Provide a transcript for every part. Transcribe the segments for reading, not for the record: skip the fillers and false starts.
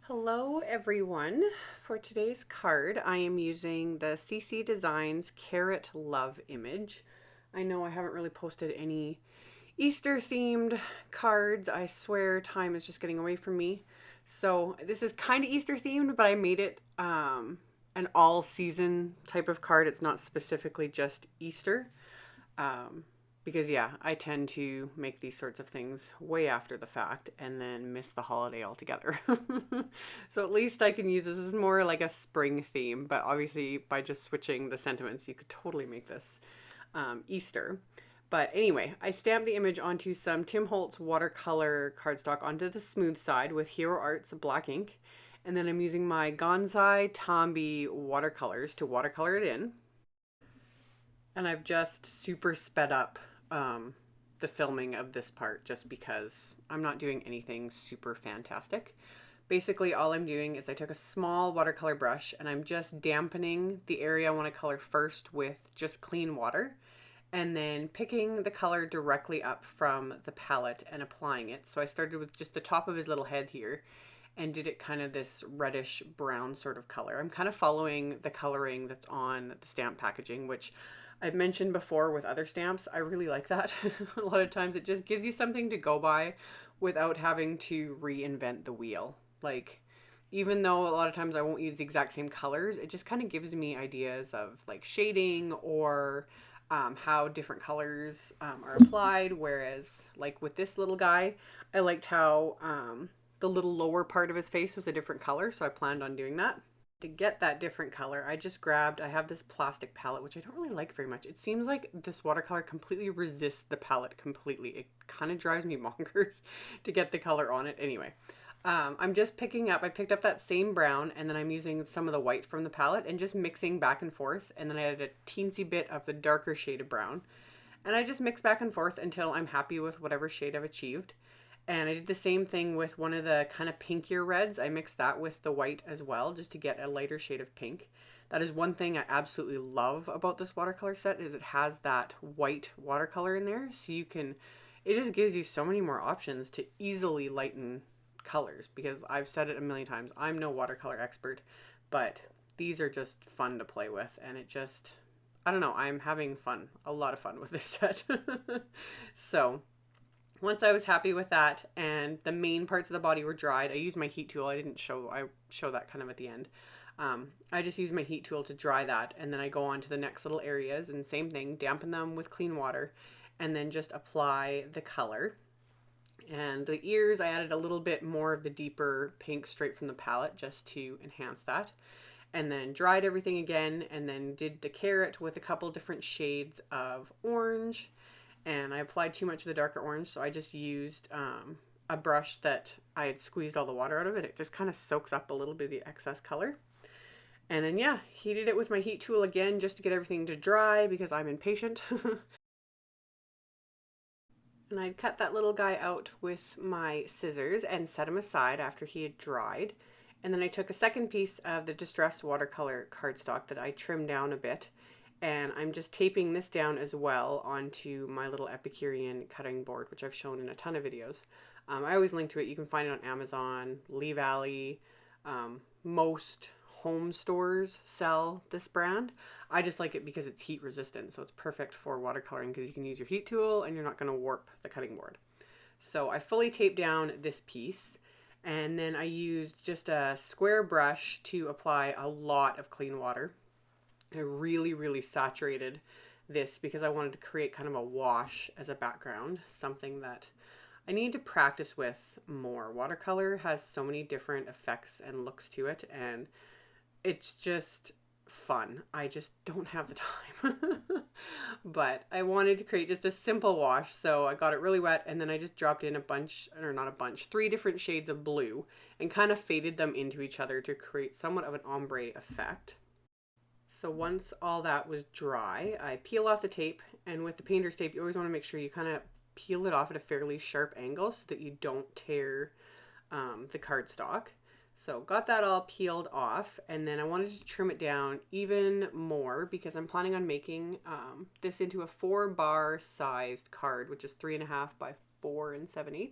Hello everyone. For today's card, I am using the CC Designs Carrot Love image. I know I haven't really posted any Easter themed cards. I swear time is just getting away from me. So this is kind of Easter themed, but I made it an all season type of card. It's not specifically just Easter. Um, because yeah, I tend to make these sorts of things way after the fact and then miss the holiday altogether. So at least I can use this. This is more like a spring theme, but obviously by just switching the sentiments, you could totally make this Easter. But anyway, I stamped the image onto some Tim Holtz watercolor cardstock onto the smooth side with Hero Arts black ink. And then I'm using my Gonzai Tombi watercolors to watercolor it in. And I've just super sped up the filming of this part just because I'm not doing anything super fantastic. Basically, all I'm doing is I took a small watercolor brush and I'm just dampening the area I want to color first with just clean water, and then picking the color directly up from the palette and applying it. So I started with just the top of his little head here and did it kind of this reddish brown sort of color. I'm kind of following the coloring that's on the stamp packaging, which I've mentioned before with other stamps. I really like that. A lot of times it just gives you something to go by without having to reinvent the wheel. Like, even though a lot of times I won't use the exact same colors, it just kind of gives me ideas of like shading or how different colors are applied. Whereas, like with this little guy, I liked how the little lower part of his face was a different color, so I planned on doing that. To get that different color, I have this plastic palette, which I don't really like very much. It seems like this watercolor completely resists the palette completely. It kind of drives me bonkers to get the color on it. Anyway, I'm just I picked up that same brown, and then I'm using some of the white from the palette and just mixing back and forth. And then I added a teensy bit of the darker shade of brown. And I just mix back and forth until I'm happy with whatever shade I've achieved. And I did the same thing with one of the kind of pinkier reds. I mixed that with the white as well, just to get a lighter shade of pink. That is one thing I absolutely love about this watercolor set, is it has that white watercolor in there. So it just gives you so many more options to easily lighten colors, because I've said it a million times, I'm no watercolor expert, but these are just fun to play with. And I don't know, I'm having fun, a lot of fun with this set. So once I was happy with that and the main parts of the body were dried, I used my heat tool. I show that kind of at the end. I just use my heat tool to dry that, and then I go on to the next little areas and same thing, dampen them with clean water, and then just apply the color. And the ears, I added a little bit more of the deeper pink straight from the palette just to enhance that. And then dried everything again, and then did the carrot with a couple different shades of orange, and I applied too much of the darker orange, so I just used a brush that I had squeezed all the water out of it. It just kind of soaks up a little bit of the excess color. And then yeah, heated it with my heat tool again just to get everything to dry because I'm impatient. And I'd cut that little guy out with my scissors and set him aside after he had dried. And then I took a second piece of the distressed watercolor cardstock that I trimmed down a bit, and I'm just taping this down as well onto my little Epicurean cutting board, which I've shown in a ton of videos. I always link to it. You can find it on Amazon, Lee Valley. Most home stores sell this brand. I just like it because it's heat resistant, so it's perfect for watercoloring because you can use your heat tool and you're not going to warp the cutting board. So I fully taped down this piece, and then I used just a square brush to apply a lot of clean water. I really, really saturated this because I wanted to create kind of a wash as a background, something that I need to practice with more. Watercolor has so many different effects and looks to it, and it's just fun. I just don't have the time. But I wanted to create just a simple wash, so I got it really wet, and then I just dropped in three different shades of blue and kind of faded them into each other to create somewhat of an ombre effect. So once all that was dry, I peel off the tape, and with the painter's tape, you always want to make sure you kind of peel it off at a fairly sharp angle so that you don't tear the cardstock. So got that all peeled off, and then I wanted to trim it down even more because I'm planning on making this into a 4-bar sized card, which is 3.5 by 4 7/8.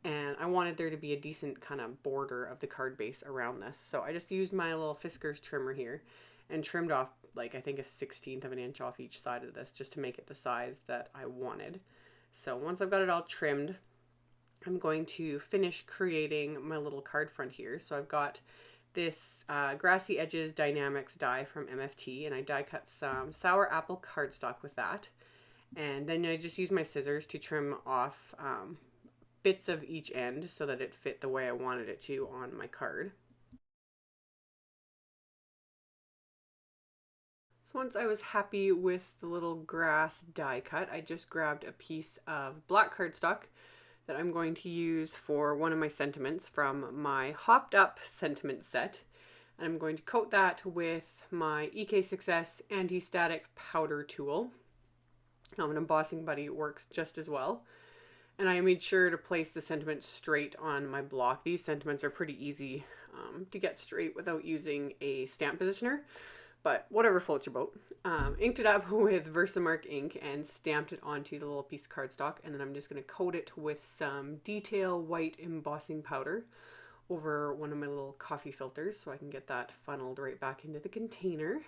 and I wanted there to be a decent kind of border of the card base around this. So I just used my little Fiskars trimmer here and trimmed off like I think a 1/16 of an inch off each side of this just to make it the size that I wanted. So once I've got it all trimmed, I'm going to finish creating my little card front here. So I've got this Grassy Edges Dynamics die from MFT, and I die cut some sour apple cardstock with that. And then I just use my scissors to trim off bits of each end so that it fit the way I wanted it to on my card. So once I was happy with the little grass die cut, I just grabbed a piece of black cardstock that I'm going to use for one of my sentiments from my Hopped Up sentiment set. And I'm going to coat that with my EK Success anti-static powder tool. An embossing buddy works just as well. And I made sure to place the sentiment straight on my block. These sentiments are pretty easy to get straight without using a stamp positioner, but whatever floats your boat. Inked it up with Versamark ink and stamped it onto the little piece of cardstock, and then I'm just going to coat it with some detail white embossing powder over one of my little coffee filters so I can get that funneled right back into the container.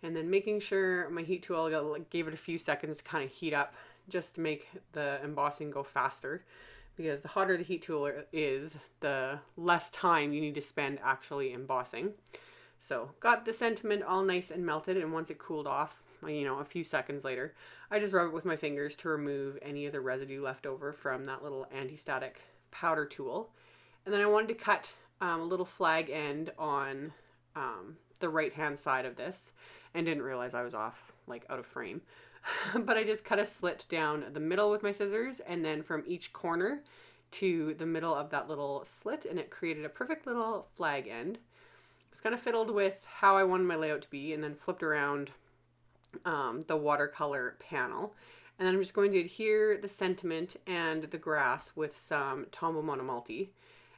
And then making sure my heat tool gave it a few seconds to kind of heat up just to make the embossing go faster, because the hotter the heat tool is, the less time you need to spend actually embossing. So got the sentiment all nice and melted, and once it cooled off, a few seconds later, I just rub it with my fingers to remove any of the residue left over from that little anti-static powder tool. And then I wanted to cut a little flag end on the right hand side of this, and didn't realize I was off, out of frame. But I just cut a slit down the middle with my scissors, and then from each corner to the middle of that little slit, and it created a perfect little flag end. It's kind of fiddled with how I wanted my layout to be, and then flipped around the watercolor panel. And then I'm just going to adhere the sentiment and the grass with some Tombow Monomalty.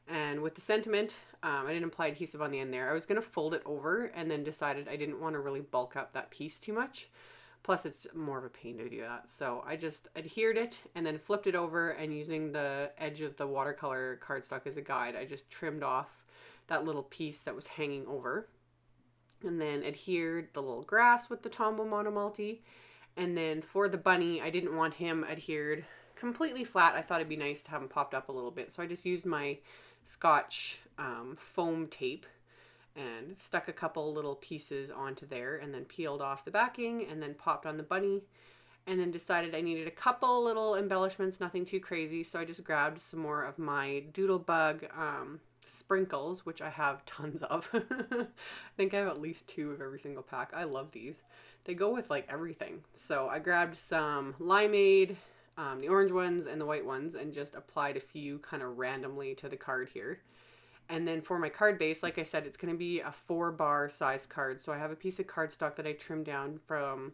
And with the sentiment, I didn't apply adhesive on the end there. I was going to fold it over, and then decided I didn't want to really bulk up that piece too much. Plus, it's more of a pain to do that. So I just adhered it and then flipped it over, and using the edge of the watercolor cardstock as a guide, I just trimmed off that little piece that was hanging over, and then adhered the little grass with the Tombow Monomalty. And then for the bunny, I didn't want him adhered completely flat. I thought it'd be nice to have him popped up a little bit, so I just used my Scotch foam tape and stuck a couple little pieces onto there, and then peeled off the backing and then popped on the bunny. And then decided I needed a couple little embellishments, nothing too crazy, so I just grabbed some more of my Doodlebug sprinkles, which I have tons of. I think I have at least 2 of every single pack. I love these. They go with everything. So I grabbed some limeade, the orange ones and the white ones, and just applied a few kind of randomly to the card here. And then for my card base, like I said, it's going to be a 4-bar size card. So I have a piece of cardstock that I trimmed down from,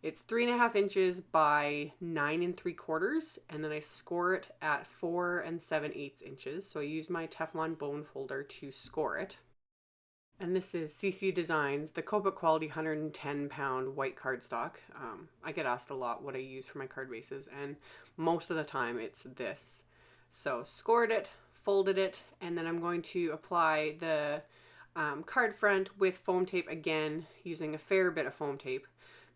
it's 3.5 inches by 9 3/4, and then I score it at 4 7/8 inches. So I used my Teflon bone folder to score it. And this is CC Designs, the Copic Quality 110-pound white cardstock. I get asked a lot what I use for my card bases, and most of the time it's this. So scored it, folded it, and then I'm going to apply the card front with foam tape again, using a fair bit of foam tape,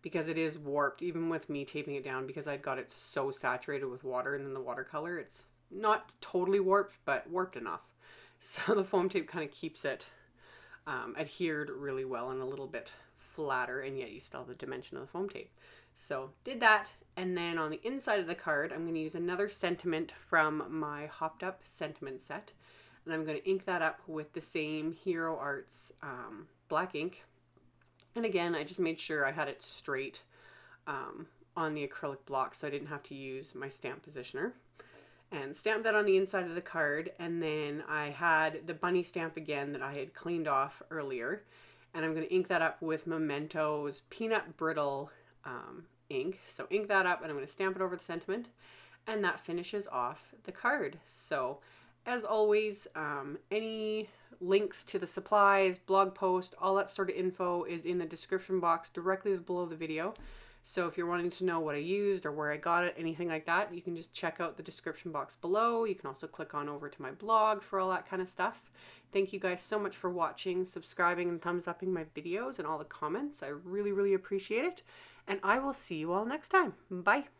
because it is warped, even with me taping it down, because I'd got it so saturated with water and then the watercolor. It's not totally warped, but warped enough. So the foam tape kind of keeps it adhered really well and a little bit flatter, and yet you still have the dimension of the foam tape. So did that, and then on the inside of the card, I'm going to use another sentiment from my Hopped Up sentiment set, and I'm going to ink that up with the same Hero Arts black ink. And again, I just made sure I had it straight on the acrylic block, so I didn't have to use my stamp positioner. And stamped that on the inside of the card, and then I had the bunny stamp again that I had cleaned off earlier, and I'm going to ink that up with Memento's Peanut Brittle ink. So ink that up, and I'm going to stamp it over the sentiment, and that finishes off the card. So as always, any links to the supplies, blog post, all that sort of info is in the description box directly below the video. So if you're wanting to know what I used or where I got it, anything like that, you can just check out the description box below. You can also click on over to my blog for all that kind of stuff. Thank you guys so much for watching, subscribing, and thumbs upping my videos and all the comments. I really, really appreciate it. And I will see you all next time. Bye.